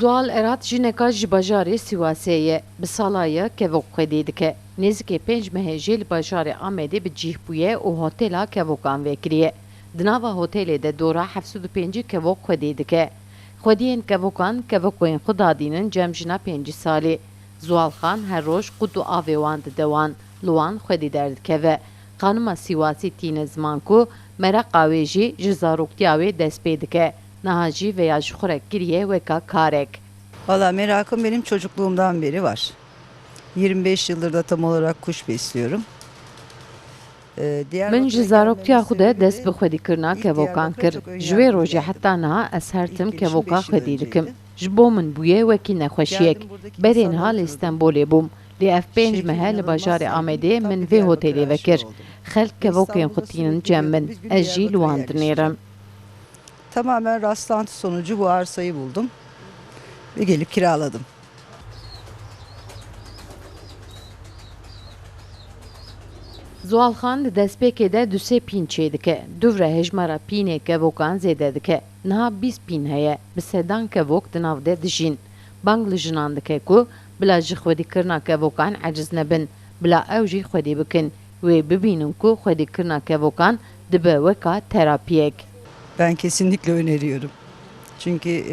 Zual erat jineka ji bajarê Sîwasê bi salaya kevok xwedî dike. Nêzîkê 5 mehê jê li bajarê Amedê bi cih bûye û hotela kevokan vekiriye. Di nava hotelê de dora 705 kevok xwedî dike. Xwediyên kevokan kevokoyên xwe dadînin cem jina 5 salî. Zualxan her roj qut û avê wan dide wan, li wan xwedî derdikeve. Xanima Sîwasî tîne ziman ku mereqa wê jî ji zaroktiya wê dest pê dike. Niha jî veya ji xurek giriye weka karek. Valla merakım benim çocukluğumdan beri var. 25 yıldır da tam olarak kuş besliyorum. Min ji zaroktiya xwe de dest bi xwedîkirina kevokan kir. Ji wê rojê heta niha ez her tim kevoka xwedî dikim. Ji bo min bûye wekî nexweşiyek. Berê niha li Stenbolê bûm. Lê ev 5 mehe li bajarê Amedê min vê hotelê vekir. Xelk kevokên xwe tînin cem min. Ez jî li wan dinêrim. Tamamen rastlantı sonucu bu arsayı buldum ve gelip kiraladım. Zualxan li destpêkê de du sê pîn çê dike. Duvre hejmara pînê kevokan zêde dike. Niha 20 pîn heye. Bi sedan kevok di nav de dijîn. Bang li jinan dike ku bila ji xwedîkirina kevokan eciz nebin. Bila ew jî xwedî bikin. Wê bibînin ku xwedîkirina kevokan dibe weka terapiyek. Ben kesinlikle öneriyorum. Çünkü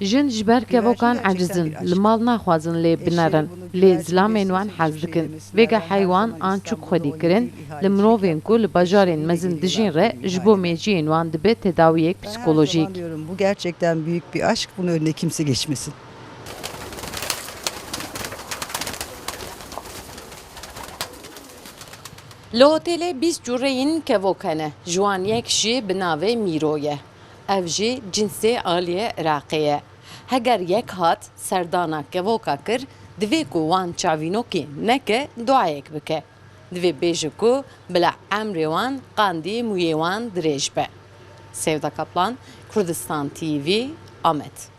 Jin ji ber kevokan ecizin. Li mal naxwazin lê binerin. Lê zilamên wan hez dikin. Vêga heywan an çûk xwedî kirin, li mirovên ku li bajarên mezin dijîn re ji bo meciyên wan dibe tedawiyek psikolojik. bu gerçekten büyük bir aşk. Bunun önüne kimse geçmesin. Li hotelê 20 cureyên kevok hene. Ji wan yek jî bi navê Mîro ye. Ev jî cinsê aliyê Iraqê ye. Heger yek hat serdana kevoka kir, divê ku wan çavînokê neke duayek bike. Divê bêje ku bila emrê wan qandî mûyê wan dirêj be. Sevda Kaplan, Kurdistan TV, Amed.